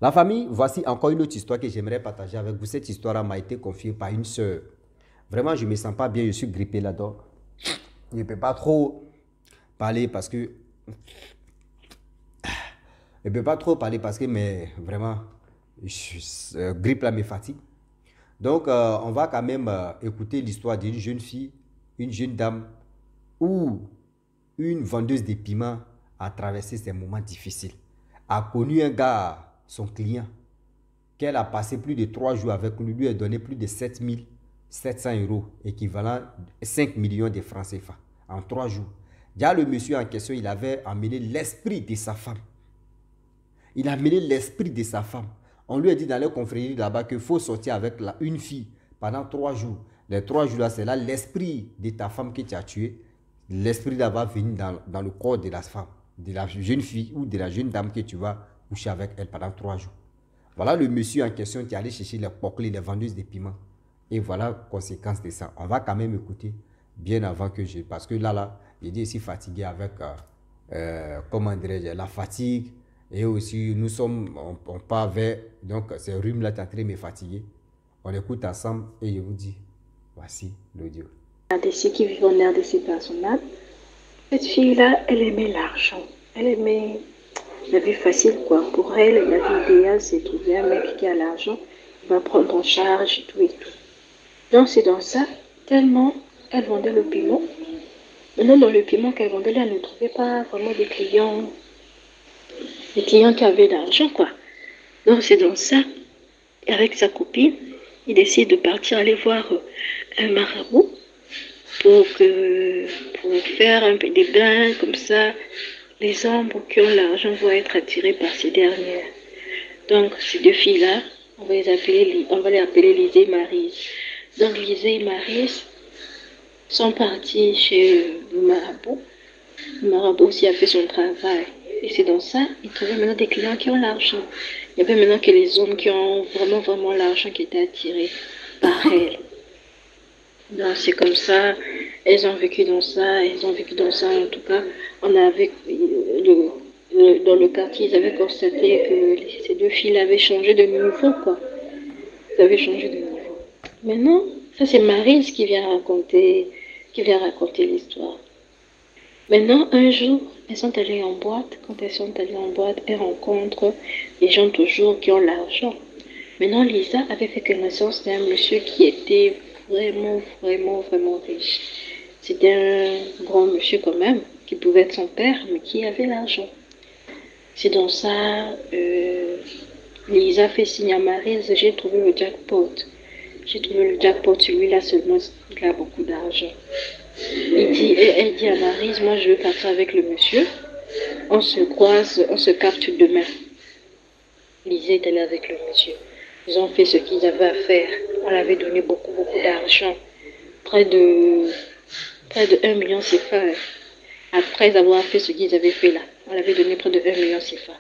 La famille, voici encore une autre histoire que j'aimerais partager avec vous. Cette histoire m'a été confiée par une soeur. Vraiment, je ne me sens pas bien, je suis grippé là-dedans. Je ne peux pas trop parler parce que... Je ne peux pas trop parler parce que, mais vraiment, grippe là me fatigue. Donc, on va quand même écouter l'histoire d'une jeune fille, une jeune dame, où une vendeuse de piments a traversé ces moments difficiles. A connu un gars, son client, qu'elle a passé plus de 3 jours avec lui, lui a donné plus de 7 700 €, équivalent 5 millions de francs CFA, en 3 jours. Déjà, le monsieur en question, il avait amené l'esprit de sa femme. Il a amené l'esprit de sa femme. On lui a dit dans les confréries là-bas qu'il faut sortir avec une fille pendant 3 jours. Les 3 jours là, c'est là l'esprit de ta femme que tu as tué. L'esprit là va venir dans le corps de la femme, de la jeune fille ou de la jeune dame que tu vas coucher avec elle pendant 3 jours. Voilà le monsieur en question qui est allé chercher les poclés, les vendeuses de piments. Et voilà la conséquence de ça. On va quand même écouter bien avant que je... Parce que là, il est aussi fatigué avec, comment dirais-je, la fatigue. Et aussi, nous sommes, on part vers... Donc, ces rhumes-là, tu es en train de me fatiguer. On écoute ensemble et je vous dis, voici l'audio. RDC qui vit en RDC personnel. Cette fille-là, elle aimait l'argent. Elle aimait la vie facile, quoi. Pour elle, la vie idéale, c'est trouver un mec qui a l'argent, qui va prendre en charge et tout et tout. Donc, c'est dans ça, tellement elle vendait le piment. Maintenant, dans le piment qu'elle vendait, elle ne trouvait pas vraiment des clients qui avaient l'argent, quoi. Donc, c'est dans ça, avec sa copine, il décide de partir aller voir un marabout pour faire un peu des bains, comme ça, les hommes qui ont l'argent vont être attirés par ces dernières. Donc, ces deux filles-là, on va les appeler Lisée et Maryse. Donc, Lisée et Maryse sont partis chez le marabout. Le marabout aussi a fait son travail. Et c'est dans ça, ils trouvaient maintenant des clients qui ont l'argent. Il y avait maintenant que les hommes qui ont vraiment l'argent qui étaient attirés par elles. Donc, c'est comme ça, elles ont vécu dans ça, en tout cas. On avait, dans le quartier, ils avaient constaté que ces deux filles avaient changé de niveau, quoi. Elles avaient changé de niveau. Maintenant, ça c'est Maryse qui vient raconter l'histoire. Maintenant, un jour, elles sont allées en boîte. Quand elles sont allées en boîte, elles rencontrent des gens toujours qui ont l'argent. Maintenant, Lisa avait fait connaissance d'un monsieur qui était vraiment riche. C'était un grand monsieur quand même, qui pouvait être son père, mais qui avait l'argent. C'est dans ça, Lisa fait signe à Maryse, j'ai trouvé le jackpot. J'ai trouvé le jackpot, celui-là seulement, il a beaucoup d'argent. Elle dit à Maryse, moi je veux partir avec le monsieur. On se croise, on se capte demain. Lisa est allée avec le monsieur. Ils ont fait ce qu'ils avaient à faire. On avait donné beaucoup d'argent. Près de 1 million CFA. Après avoir fait ce qu'ils avaient fait là, on avait donné près de 1 million CFA.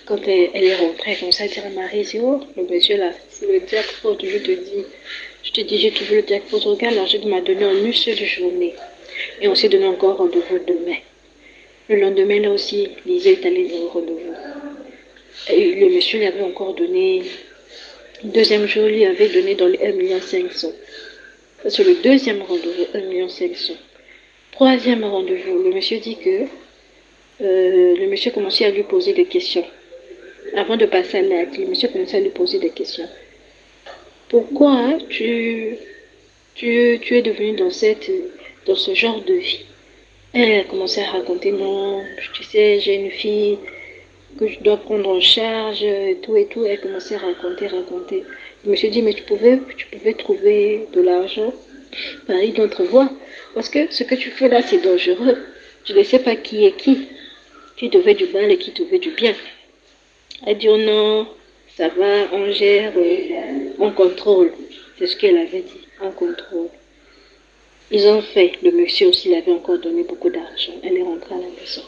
Quand elle est rentrée comme ça, elle dit à Marie, oh, le monsieur là, c'est le jackpot, je te dis, j'ai trouvé le jackpot. Regarde l'argent qu'il m'a donné en une seule journée. Et on s'est donné encore rendez-vous demain. Le lendemain, là aussi, Lisa est allée au rendez-vous. Et le monsieur lui avait encore donné, le deuxième jour, lui avait donné dans les 1,5 million. C'est le deuxième rendez-vous, 1,5 million. Troisième rendez-vous, le monsieur dit que le monsieur commençait à lui poser des questions. Avant de passer à l'acte, le monsieur commençait à lui poser des questions. Pourquoi tu es devenu dans ce genre de vie? Elle a commencé à raconter, non, tu sais, j'ai une fille que je dois prendre en charge, tout et tout. Elle commençait à raconter. Je me suis dit, mais tu pouvais trouver de l'argent par une autre voie. Parce que ce que tu fais là, c'est dangereux. Tu ne sais pas qui est qui. Qui te fait du mal et qui te fait du bien. Elle dit, oh non, ça va, on gère, on contrôle. C'est ce qu'elle avait dit, on contrôle. Ils ont fait. Le monsieur aussi lui avait encore donné beaucoup d'argent. Elle est rentrée à la maison.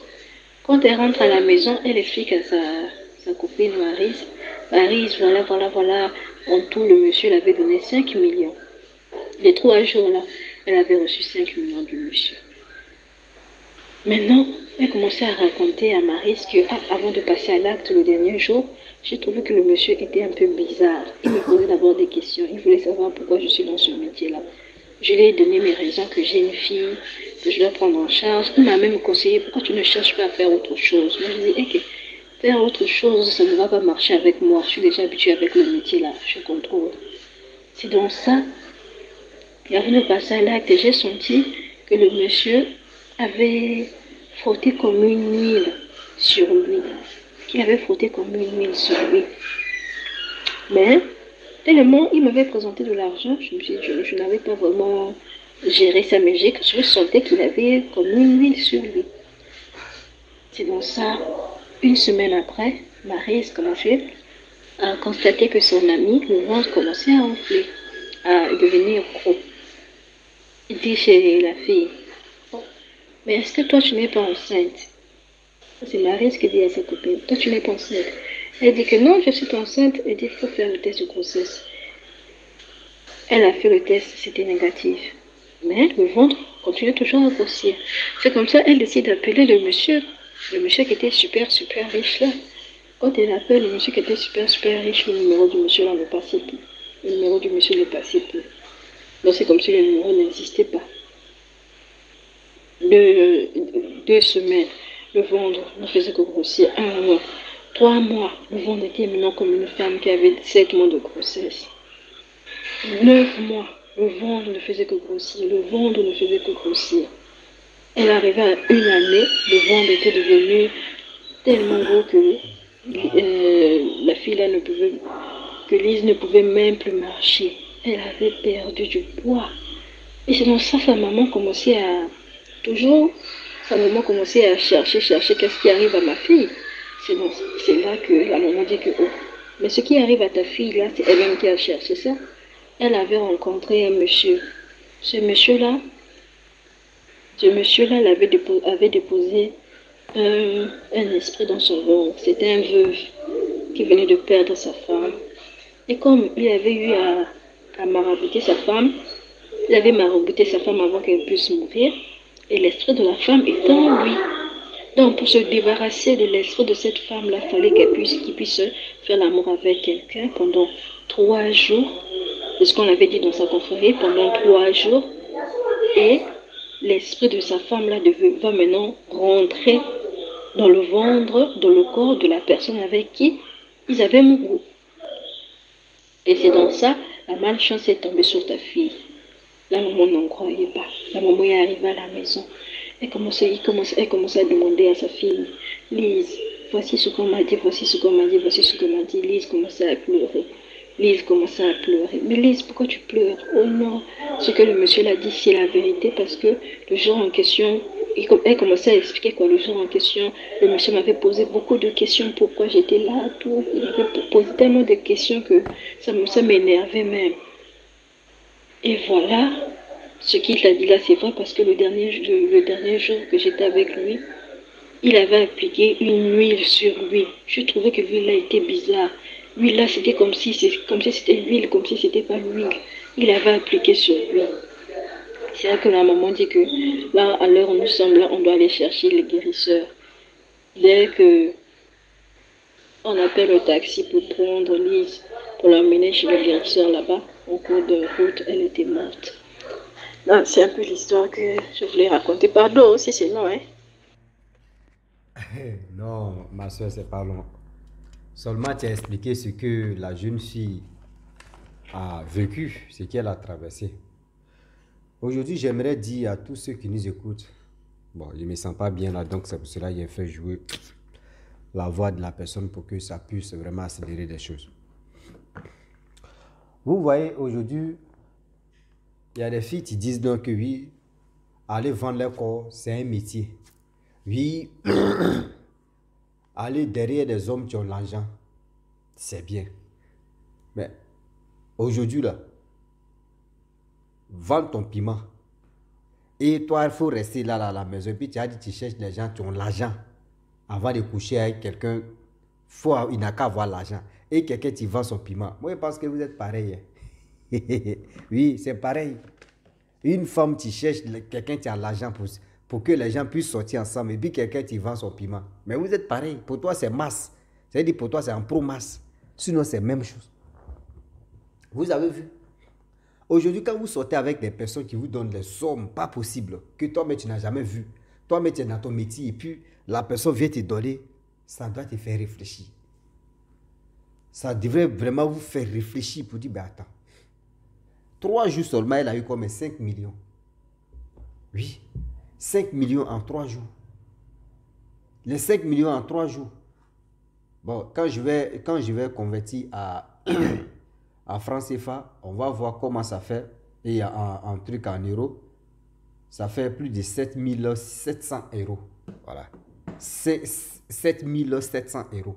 Quand elle rentre à la maison, elle explique à sa copine Maryse, voilà. En tout, le monsieur l'avait donné 5 millions. Les 3 jours là, elle avait reçu 5 millions du monsieur. Maintenant, elle commençait à raconter à Maryse que avant de passer à l'acte le dernier jour, J'ai trouvé que le monsieur était un peu bizarre. Il me posait d'abord des questions. Il voulait savoir pourquoi je suis dans ce métier-là. Je lui ai donné mes raisons que j'ai une fille, que je dois prendre en charge. Il m'a même conseillé pourquoi tu ne cherches pas à faire autre chose. Moi, je dis, ok, faire autre chose, ça ne va pas marcher avec moi. Je suis déjà habituée avec le métier-là. Je contrôle. C'est donc ça. Et avant de passer à l'acte, j'ai senti que le monsieur avait frotté comme une huile sur lui. Qu'il avait frotté comme une huile sur lui. Mais, tellement il m'avait présenté de l'argent, je me suis dit, je n'avais pas vraiment géré sa magique. Je sentais qu'il avait comme une huile sur lui. C'est donc ça, une semaine après, Maryse commençait à constater que son ami, le ventre commençait à enfler, à devenir gros. Il dit chez la fille, oh, mais est-ce que toi tu n'es pas enceinte? C'est Maryse qui dit à sa copine, toi tu n'es pas enceinte. Elle dit que non, je suis enceinte. Elle dit qu'il faut faire le test de grossesse. Elle a fait le test, c'était négatif. Mais le ventre continuait toujours à grossir. C'est comme ça qu'elle décide d'appeler le monsieur qui était super, super riche là. Quand elle appelle le monsieur qui était super, super riche, le numéro du monsieur là ne passait plus. Le numéro du monsieur ne passait plus. Donc c'est comme si le numéro n'existait pas. 2 semaines, le ventre ne faisait que grossir. 1 mois, 3 mois, le ventre était maintenant comme une femme qui avait 7 mois de grossesse. 9 mois, le ventre ne faisait que grossir, le ventre ne faisait que grossir. Elle arrivait à 1 année, le ventre était devenu tellement gros que la fille là ne pouvait, que Lise ne pouvait même plus marcher. Elle avait perdu du poids. Et c'est dans ça, sa maman commençait à, toujours, sa maman commençait à chercher qu'est-ce qui arrive à ma fille. C'est là que la maman dit que, oh, mais ce qui arrive à ta fille là, c'est elle-même qui a cherché ça. Elle avait rencontré un monsieur. Ce monsieur-là avait déposé un esprit dans son ventre. C'était un veuve qui venait de perdre sa femme. Et comme il avait eu à marabouter sa femme, il avait marabouté sa femme avant qu'elle puisse mourir. Et l'esprit de la femme était en lui. Donc, pour se débarrasser de l'esprit de cette femme-là, il fallait qu'il puisse faire l'amour avec quelqu'un pendant 3 jours. C'est ce qu'on avait dit dans sa confrérie, pendant 3 jours. Et l'esprit de sa femme-là va maintenant rentrer dans le ventre, dans le corps de la personne avec qui ils avaient mouru. Et c'est dans ça, la malchance est tombée sur ta fille. La maman n'en croyait pas. La maman est arrivée à la maison. Elle commençait à demander à sa fille, Lise, voici ce qu'on m'a dit, voici ce qu'on m'a dit, voici ce qu'on m'a dit. Lise commençait à pleurer. Lise commençait à pleurer. Mais Lise, pourquoi tu pleures? Oh non, ce que le monsieur l'a dit, c'est la vérité, parce que le jour en question, elle commençait à expliquer quoi, le jour en question, le monsieur m'avait posé beaucoup de questions, pourquoi j'étais là, tout. Il m'avait posé tellement de questions que ça m'énervait même. Et voilà, ce qu'il t'a dit là, c'est vrai, parce que le dernier jour que j'étais avec lui, il avait appliqué une huile sur lui. Je trouvais que l'huile là était bizarre. L'huile là, c'était comme si c'était l'huile, comme si c'était pas l'huile. Il avait appliqué sur lui. C'est là que la maman dit que là, à l'heure où nous sommes là, on doit aller chercher les guérisseurs. Dès que on appelle le taxi pour prendre Lise, pour l'emmener chez le guérisseur là-bas, au cours de route, elle était morte. Non, c'est un peu l'histoire que je voulais raconter. Pardon si c'est long, hein. Non, ma soeur, c'est pas long. Seulement, tu as expliqué ce que la jeune fille a vécu, ce qu'elle a traversé. Aujourd'hui, j'aimerais dire à tous ceux qui nous écoutent, bon, je ne me sens pas bien là, donc c'est pour cela que j'ai fait jouer la voix de la personne pour que ça puisse vraiment accélérer des choses. Vous voyez, aujourd'hui, il y a des filles qui disent donc que oui, aller vendre leur corps, c'est un métier. Oui, aller derrière des hommes qui ont l'argent, c'est bien. Mais aujourd'hui, là, vends ton piment. Et toi, il faut rester là, à la maison. Et puis tu as dit, tu cherches des gens qui ont l'argent. Avant de coucher avec quelqu'un, il n'a qu'à avoir l'argent. Et quelqu'un qui vend son piment. Moi, je pense que vous êtes pareil. Oui, c'est pareil. Une femme qui cherche quelqu'un qui a l'argent pour que les gens puissent sortir ensemble. Et puis quelqu'un qui vend son piment. Mais vous êtes pareil. Pour toi, c'est masse. C'est-à-dire pour toi, c'est en pro-masse. Sinon, c'est la même chose. Vous avez vu? Aujourd'hui, quand vous sortez avec des personnes qui vous donnent des sommes pas possibles, que toi-même tu n'as jamais vu, toi-même tu es dans ton métier et puis la personne vient te donner, ça doit te faire réfléchir. Ça devrait vraiment vous faire réfléchir pour dire, ben attends, 3 jours seulement, elle a eu comme 5 millions. Oui, 5 millions en 3 jours. Les 5 millions en 3 jours. Bon, quand je vais convertir à franc CFA, on va voir comment ça fait. Et en truc en euros, ça fait plus de 7700 euros. Voilà. 7700 euros.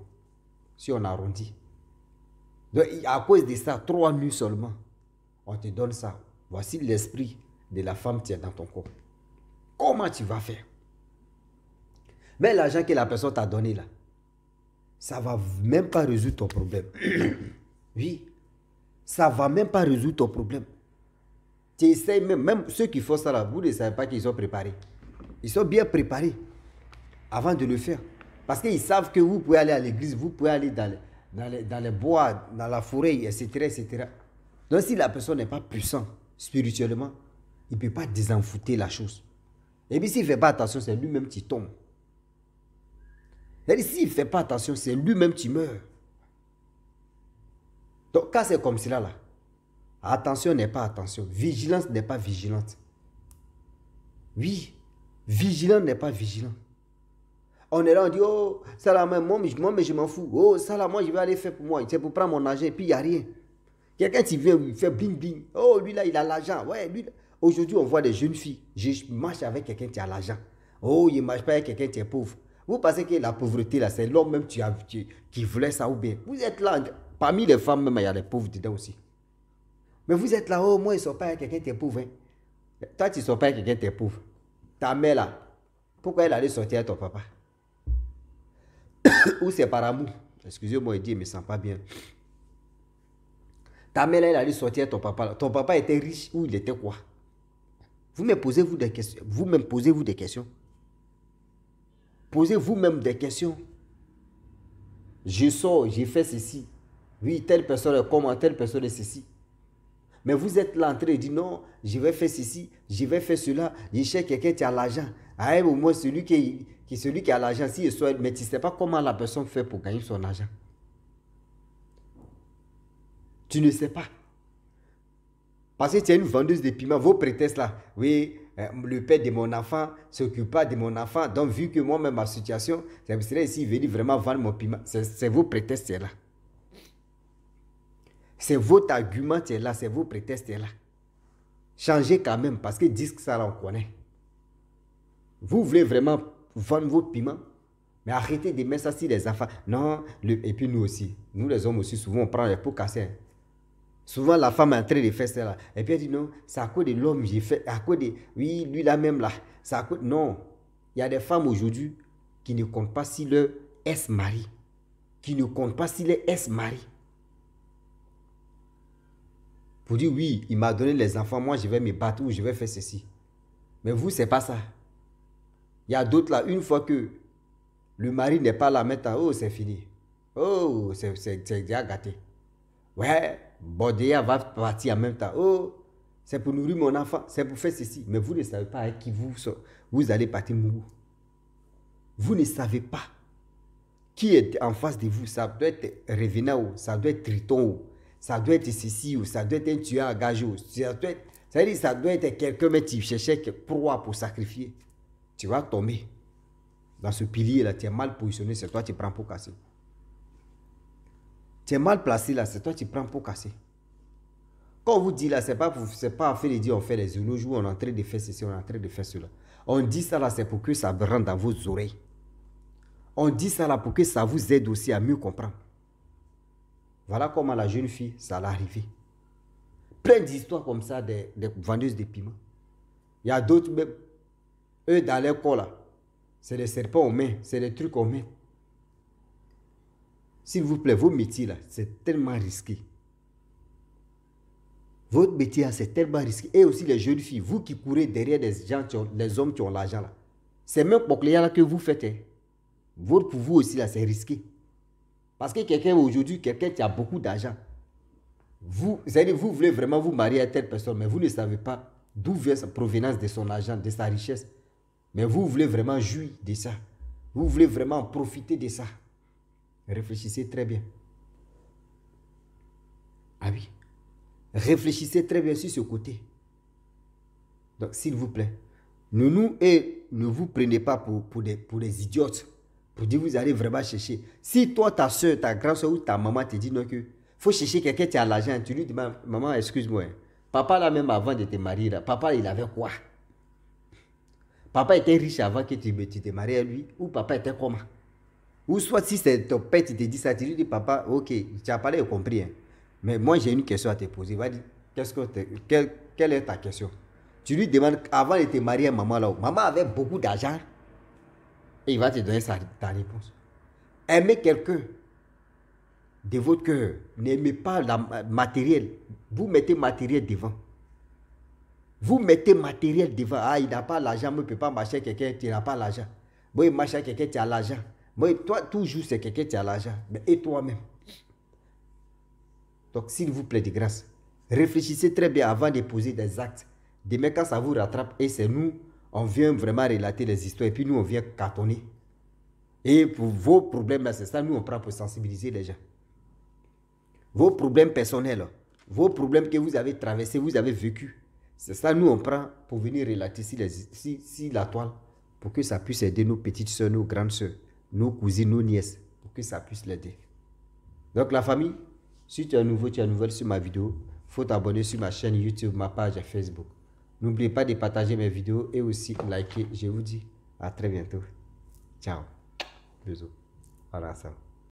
Si on arrondit. Donc, à cause de ça, 3 nuits seulement, on te donne ça. Voici l'esprit de la femme qui est dans ton corps. Comment tu vas faire? Mais l'argent que la personne t'a donné là, ça ne va même pas résoudre ton problème. Oui, ça ne va même pas résoudre ton problème. Tu essaies même ceux qui font ça là, vous ne savez pas qu'ils sont préparés. Ils sont bien préparés avant de le faire. Parce qu'ils savent que vous pouvez aller à l'église, vous pouvez aller dans les bois, dans la forêt, etc., etc. Donc si la personne n'est pas puissante spirituellement, il ne peut pas désenfouter la chose. Et puis s'il ne fait pas attention, c'est lui-même qui tombe. C'est-à-dire s'il ne fait pas attention, c'est lui-même qui meurt. Donc quand c'est comme cela là, attention n'est pas attention, vigilance n'est pas vigilante. Oui, vigilant n'est pas vigilant. On est là, on dit, oh, ça là, moi, mais je m'en fous. Oh, ça là, moi, je vais aller faire pour moi. C'est pour prendre mon argent, et puis il n'y a rien. Quelqu'un qui vient, il fait bling bling. Oh, lui là, il a l'argent. Ouais, lui là. Aujourd'hui, on voit des jeunes filles. Je marche avec quelqu'un qui a l'argent. Oh, il ne marche pas avec quelqu'un qui est pauvre. Vous pensez que la pauvreté là, c'est l'homme même qui voulait ça ou bien. Vous êtes là, parmi les femmes même, il y a des pauvres dedans aussi. Mais vous êtes là, oh, moi, ils ne sont pas avec quelqu'un qui est pauvre. Hein. Toi, tu ne sors pas avec quelqu'un qui est pauvre. Ta mère là, pourquoi elle allait sortir avec ton papa? Ou c'est par amour. Excusez-moi, il dit, il ne me sent pas bien. Ta mère, elle allait sortir ton papa. Ton papa était riche ou il était quoi? Vous-même posez-vous des questions. Vous-même posez-vous des questions. Posez vous-même des questions. Je sors, j'ai fait ceci. Oui, telle personne est comment, telle personne est ceci. Mais vous êtes là en train de dire non, je vais faire ceci, je vais faire cela. Je cherche quelqu'un qui a l'argent. Ah, au moins celui qui a l'argent, si il soit, mais tu ne sais pas comment la personne fait pour gagner son argent. Tu ne sais pas. Parce que tu es une vendeuse de piments, vos prétextes là, oui, le père de mon enfant ne s'occupe pas de mon enfant. Donc, vu que moi-même, ma situation, c'est ici, il veut dire vraiment vendre mon piment. C'est vos prétextes là. C'est votre argument qui est là, c'est vos prétextes qui est là. Changez quand même, parce que disque ça là, on connaît. Vous voulez vraiment vendre vos piments, mais arrêtez de mettre ça sur les enfants. Non, et puis nous aussi, nous les hommes aussi, souvent on prend les pots cassés. Souvent la femme est en train de faire ça là. Et puis elle dit non, c'est à cause de l'homme, j'ai fait, à cause de, oui, lui là même là. C'est à cause, non, il y a des femmes aujourd'hui qui ne comptent pas si leur ex-mari, qui ne comptent pas si leur ex-mari. Pour dire oui, il m'a donné les enfants, moi je vais me battre ou je vais faire ceci. Mais vous, c'est pas ça. Il y a d'autres là, une fois que le mari n'est pas là maintenant, oh c'est fini. Oh, c'est déjà gâté. Ouais, Bordéa va partir en même temps. Oh, c'est pour nourrir mon enfant, c'est pour faire ceci. Mais vous ne savez pas avec qui vous allez partir mourir. Vous ne savez pas qui est en face de vous. Ça doit être Revenant, ça doit être Triton, ça doit être ceci, ou ça doit être un tueur à gage. Ça doit être quelqu'un mais tu cherchais proie pour sacrifier. Tu vas tomber dans ce pilier là, tu es mal positionné, c'est toi qui prends pour casser. Tu es mal placé là, c'est toi qui prends pour casser. Quand on vous dit là, c'est pas en fait de dire on fait les éloges ou on est en train de faire ceci, on est en train de faire cela. On dit ça là, c'est pour que ça rentre dans vos oreilles. On dit ça là pour que ça vous aide aussi à mieux comprendre. Voilà comment la jeune fille, ça l'est arrivé. Plein d'histoires comme ça des vendeuses de piments. Il y a d'autres même, eux dans leur corps là, c'est des serpents aux mains, c'est des trucs aux mains. S'il vous plaît, vos métiers là, c'est tellement risqué. Votre métier là, c'est tellement risqué. Et aussi les jeunes filles, vous qui courez derrière des gens, les hommes qui ont l'argent là. C'est même pour que là que vous faites. Hein. Pour vous aussi là, c'est risqué. Parce que quelqu'un aujourd'hui, quelqu'un qui a beaucoup d'argent, vous voulez vraiment vous marier à telle personne, mais vous ne savez pas d'où vient sa provenance de son argent, de sa richesse. Mais vous voulez vraiment jouir de ça. Vous voulez vraiment profiter de ça. Réfléchissez très bien. Ah oui. Réfléchissez très bien sur ce côté. Donc, s'il vous plaît, ne vous prenez pas pour des idiotes. Pour dire vous allez vraiment chercher. Si toi, ta soeur, ta grande soeur ou ta maman te dit non que faut chercher quelqu'un qui a l'argent, tu lui dis maman, excuse-moi. Papa là même avant de te marier, là, papa il avait quoi? Papa était riche avant que tu te maries à lui, ou papa était comment? Ou soit si c'est ton père qui te dit ça, tu lui dis papa, ok, tu as parlé, compris. Hein? Mais moi j'ai une question à te poser. Va dire, quelle est ta question? Tu lui demandes avant de te marier à maman là, maman avait beaucoup d'argent. Et il va te donner ta réponse. Aimez quelqu'un de votre cœur. N'aimez pas la matériel. Vous mettez matériel devant. Vous mettez matériel devant. Ah, il n'a pas l'argent, moi, je ne peux pas marcher avec quelqu'un qui n'a pas l'argent. Moi, il marche avec quelqu'un qui a l'argent. Moi, toi, toujours, c'est quelqu'un qui a l'argent. Mais et toi-même? Donc, s'il vous plaît, de grâce, réfléchissez très bien avant de poser des actes. Demain, quand ça vous rattrape, et c'est nous, on vient vraiment relater les histoires, et puis nous, on vient cartonner. Et pour vos problèmes, là, c'est ça, nous, on prend pour sensibiliser les gens. Vos problèmes personnels, vos problèmes que vous avez traversés, vous avez vécu, c'est ça, nous, on prend pour venir relater si la toile, pour que ça puisse aider nos petites soeurs, nos grandes soeurs, nos cousines, nos nièces, pour que ça puisse l'aider. Donc, la famille, si tu es nouveau, tu es nouvelle sur ma vidéo, il faut t'abonner sur ma chaîne YouTube, ma page Facebook. N'oubliez pas de partager mes vidéos et aussi liker. Je vous dis à très bientôt. Ciao. Bisous. Voilà ça.